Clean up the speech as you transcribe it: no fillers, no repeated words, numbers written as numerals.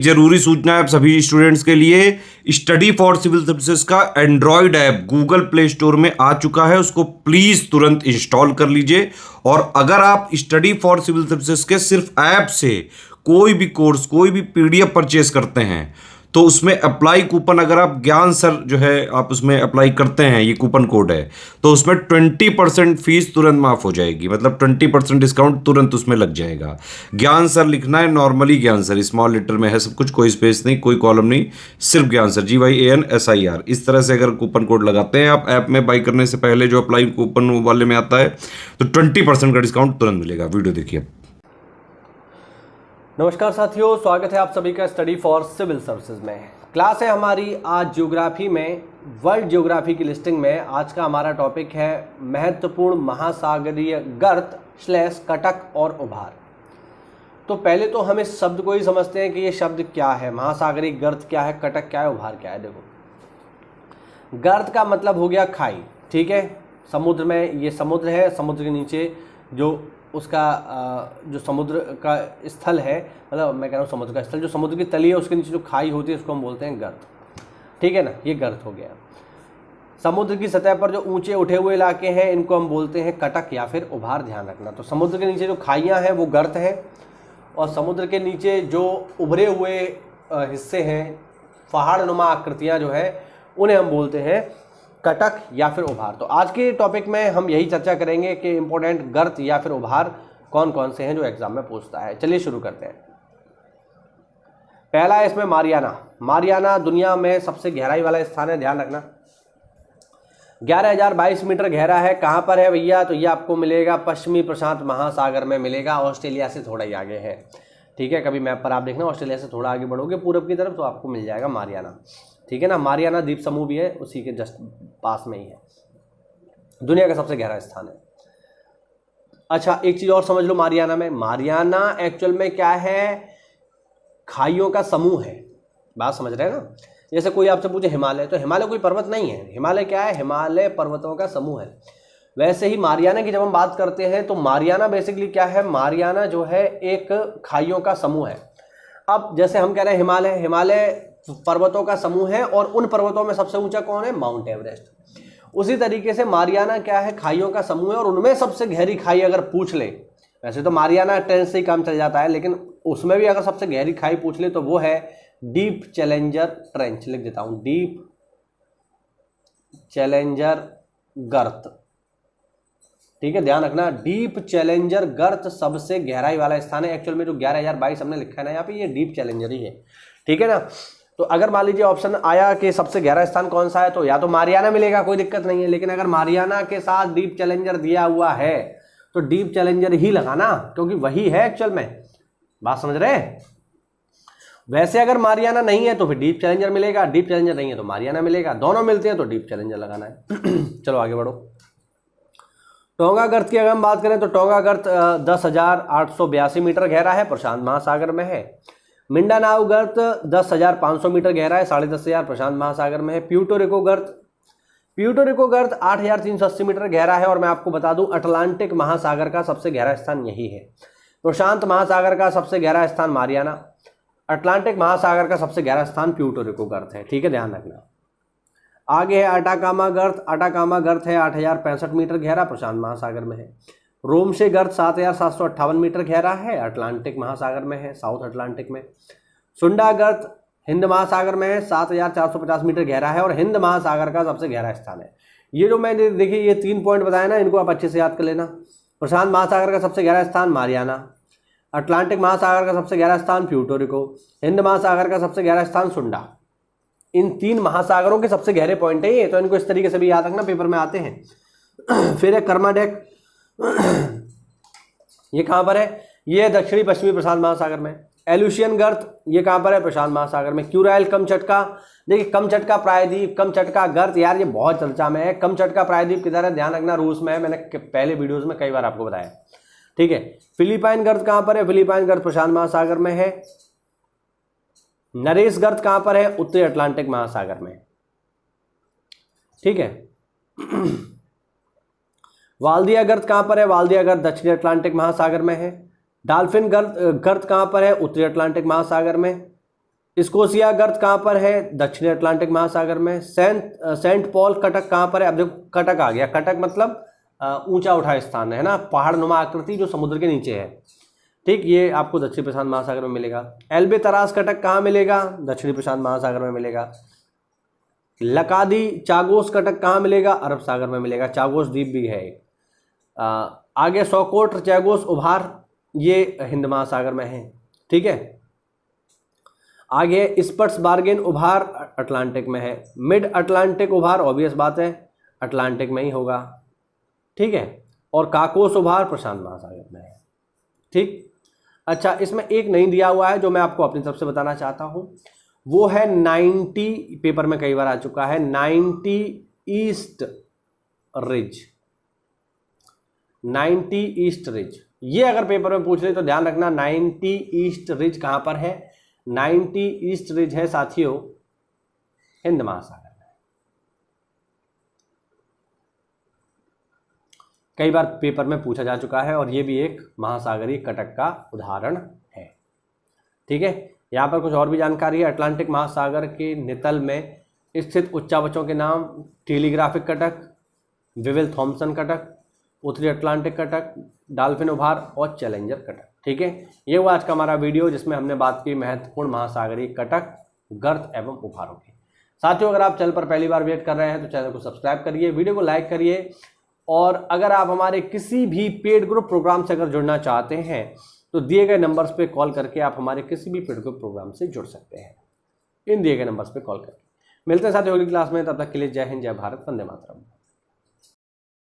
जरूरी सूचना है आप सभी स्टूडेंट्स के लिए। स्टडी फॉर सिविल सर्विसेज का Android app Google play store में आ चुका है, उसको प्लीज तुरंत इंस्टॉल कर लीजिए। और अगर आप स्टडी फॉर सिविल सर्विसेज के सिर्फ ऐप से कोई भी कोर्स, कोई भी पीडीएफ परचेस करते हैं तो उसमें अप्लाई कूपन, अगर आप ज्ञान सर जो है आप उसमें अप्लाई करते हैं, ये कूपन कोड है, तो उसमें 20% फीस तुरंत माफ हो जाएगी। मतलब 20% डिस्काउंट तुरंत उसमें लग जाएगा। ज्ञान सर लिखना है, नॉर्मली ज्ञान सर स्मॉल लेटर में है सब कुछ, कोई स्पेस नहीं, कोई कॉलम नहीं, सिर्फ ज्ञान सर, GYANSIR। इस तरह से अगर कूपन कोड लगाते हैं आप ऐप में बाई करने से पहले, जो अप्लाई कूपन वाले में आता है, तो 20% का डिस्काउंट तुरंत मिलेगा। वीडियो देखिए। नमस्कार साथियों, स्वागत है आप सभी का स्टडी फॉर सिविल सर्विसेज में। क्लास है हमारी आज ज्योग्राफी में, वर्ल्ड ज्योग्राफी की लिस्टिंग में। आज का हमारा टॉपिक है महत्वपूर्ण महासागरीय गर्त / कटक और उभार। तो पहले तो हम इस शब्द को ही समझते हैं कि ये शब्द क्या है, महासागरीय गर्त क्या है, कटक क्या है, उभार क्या है। देखो, गर्त का मतलब हो गया खाई, ठीक है। समुद्र में, ये समुद्र है, समुद्र के नीचे जो उसका जो समुद्र का स्थल है, मतलब मैं कह रहा हूँ समुद्र का स्थल, जो समुद्र की तली है उसके नीचे जो खाई होती है उसको हम बोलते हैं गर्त, ठीक है ना। ये गर्त हो गया। समुद्र की सतह पर जो ऊंचे उठे हुए इलाके हैं इनको हम बोलते हैं कटक या फिर उभार, ध्यान रखना। तो समुद्र के नीचे जो खाइयाँ हैं वो गर्त हैं, और समुद्र के नीचे जो उभरे हुए हिस्से हैं, पहाड़नुमा आकृतियाँ जो है, उन्हें हम बोलते हैं कटक या फिर उभार। तो आज के टॉपिक में हम यही चर्चा करेंगे कि इंपॉर्टेंट गर्त या फिर उभार कौन कौन से हैं जो एग्जाम में पूछता है। चलिए शुरू करते हैं। पहला है इसमें मारियाना। मारियाना दुनिया में सबसे गहराई वाला स्थान है, ध्यान रखना। 11,022 मीटर गहरा है। कहाँ पर है भैया? तो ये आपको मिलेगा पश्चिमी प्रशांत महासागर में मिलेगा, ऑस्ट्रेलिया से थोड़ा ही आगे है, ठीक है। कभी मैप पर आप देखना, ऑस्ट्रेलिया से थोड़ा आगे बढ़ोगे पूरब की तरफ तो आपको मिल जाएगा मारियाना, ठीक है ना। मारियाना द्वीप समूह भी है, उसी के जस्ट पास में ही है, दुनिया का सबसे गहरा स्थान है। अच्छा, एक चीज और समझ लो मारियाना में। मारियाना एक्चुअल में क्या है? खाइयों का समूह है। बात समझ रहे हैं ना। जैसे कोई आपसे पूछे हिमालय, तो हिमालय कोई पर्वत नहीं है। हिमालय क्या है? हिमालय पर्वतों का समूह है। वैसे ही मारियाना की जब हम बात करते हैं तो मारियाना बेसिकली क्या है? मारियाना जो है एक खाइयों का समूह है। अब जैसे हम कह रहे हैं हिमालय, हिमालय पर्वतों का समूह है, और उन पर्वतों में सबसे ऊंचा कौन है? Mount Everest. उसी तरीके से मारियाना क्या है? खाइयों का समूह है, और उनमें सबसे गहरी खाई अगर पूछ ले, वैसे तो मारियाना ट्रेंच से ही काम चल जाता है, लेकिन उसमें भी अगर सबसे गहरी खाई पूछ ले तो वो है डीप चैलेंजर ट्रेंच। लिख देता हूं, डीप चैलेंजर गर्त, ठीक है, ध्यान रखना। डीप चैलेंजर गर्त सबसे गहराई वाला स्थान है। एक्चुअल में जो 11,022 हमने लिखा है ना यहाँ पे, ये डीप चैलेंजर ही है, ठीक है ना। तो अगर मान लीजिए ऑप्शन आया कि सबसे गहरा स्थान कौन सा है, तो या तो मारियाना मिलेगा, कोई दिक्कत नहीं है। लेकिन अगर मारियाना के साथ डीप चैलेंजर दिया हुआ है तो डीप चैलेंजर ही लगाना, क्योंकि वही है एक्चुअल में। बात समझ रहे हैं? वैसे अगर मारियाना नहीं है तो फिर डीप चैलेंजर मिलेगा, डीप चैलेंजर नहीं है तो मारियाना मिलेगा। दोनों मिलते हैं तो डीप चैलेंजर लगाना है। चलो आगे बढ़ो। टोंगा गर्त की अगर हम बात करें तो टोंगा गर्त 10,882 मीटर गहरा है, प्रशांत महासागर में है। मिंडानाओ गर्त 10,500 मीटर गहरा है, 10,500 प्रशांत महासागर में है। प्यूर्टो रिको गर्त 8,380 मीटर गहरा है, और मैं आपको बता दूं अटलांटिक महासागर का सबसे गहरा स्थान यही है। प्रशांत महासागर का सबसे गहरा स्थान मारियाना, अटलांटिक महासागर का सबसे गहरा स्थान प्यूर्टो रिको गर्त है, ठीक है, ध्यान रखना। आगे है अटाकामा गर्त। अटाकामा गर्त है 8,065 मीटर गहरा, प्रशांत महासागर में है। रोमशे गर्त 7,758 मीटर गहरा है, अटलांटिक महासागर में है, साउथ अटलांटिक में। सुंडा गर्त हिंद महासागर में है, 7,450 मीटर गहरा है, और हिंद महासागर का सबसे गहरा स्थान है। ये जो मैंने देखिए ये 3 पॉइंट बताया ना, इनको आप अच्छे से याद कर लेना। प्रशांत महासागर का सबसे गहरा स्थान मारियाना, अटलांटिक महासागर का सबसे गहरा स्थान प्यूर्टो रिको, हिंद महासागर का सबसे गहरा स्थान सुंडा। इन 3 महासागरों के सबसे गहरे पॉइंट है ये, तो इनको इस तरीके से भी याद रखना, पेपर में आते हैं। फिर है कर्माडेक। ये कहां पर है? ये दक्षिणी पश्चिमी प्रशांत महासागर में। एल्यूशियन गर्त ये कहां पर है? प्रशांत महासागर में। क्यूराइल कमचटका, देखिए कमचटका प्रायद्वीप, कमचटका गर्त, यार ये बहुत चर्चा में है। कमचटका प्रायद्वीप किधर है? ध्यान रखना, रूस में है। मैंने पहले वीडियोस में कई बार आपको बताया, ठीक है। फिलीपाइन गर्त कहां पर है? फिलीपाइन गर्त प्रशांत महासागर में है। नरेश गर्त कहां पर है? उत्तरी अटलांटिक महासागर में, ठीक है। वाल्दिया गर्त कहां पर है? वाल्दिया गर्त दक्षिणी अटलांटिक महासागर में है। डॉल्फिन गर्त कहां पर है? उत्तरी अटलांटिक महासागर में। स्कोशिया गर्त कहाँ पर है? दक्षिणी अटलांटिक महासागर में। सेंट पॉल कटक कहाँ पर है? अब देखो कटक आ गया, कटक मतलब ऊंचा उठा स्थान है ना, पहाड़ नुमा आकृति जो समुद्र के नीचे है, ठीक, ये आपको दक्षिण प्रशांत महासागर में मिलेगा। एल्बे तरास कटक कहाँ मिलेगा? दक्षिणी प्रशांत महासागर में मिलेगा। लकादी चागोस कटक कहाँ मिलेगा? अरब सागर में मिलेगा, चागोस द्वीप भी है एक। आगे सोकोट्र चैगोस उभार, ये हिंद महासागर में है, ठीक है। आगे स्पट्स बार्गेन उभार अटलांटिक में है। मिड अटलांटिक उभार ऑब्वियस बात है अटलांटिक में ही होगा, ठीक है। और काकोस उभार प्रशांत महासागर में है, ठीक। अच्छा, इसमें एक नहीं दिया हुआ है जो मैं आपको अपनी तरफ से बताना चाहता हूं, वो है 90, पेपर में कई बार आ चुका है, 90 ईस्ट रिज। 90 ईस्ट रिज, ये अगर पेपर में पूछ ले तो ध्यान रखना 90 ईस्ट रिज कहां पर है? 90 ईस्ट रिज है साथियों हिंद महासागर में। कई बार पेपर में पूछा जा चुका है और ये भी एक महासागरीय कटक का उदाहरण है, ठीक है। यहाँ पर कुछ और भी जानकारी है। अटलांटिक महासागर के नितल में स्थित उच्चावचों के नाम: टेलीग्राफिक कटक, विविल थॉम्सन कटक, उत्तरी अटलांटिक कटक, डॉल्फिन उभार और चैलेंजर कटक, ठीक है। ये हुआ आज का हमारा वीडियो जिसमें हमने बात की महत्वपूर्ण महासागरीय कटक, गर्त एवं उभारों की। साथियों, अगर आप चैनल पर पहली बार विजिट कर रहे हैं तो चैनल को सब्सक्राइब करिए, वीडियो को लाइक करिए, और अगर आप हमारे किसी भी पेड ग्रुप प्रोग्राम से अगर जुड़ना चाहते हैं तो दिए गए नंबर्स पे कॉल करके आप हमारे किसी भी पेड ग्रुप प्रोग्राम से जुड़ सकते हैं, इन दिए गए नंबर्स पे कॉल करके। मिलते हैं साथियों अगली क्लास में, तब तक के लिए जय हिंद, जय भारत, वंदे मातरम।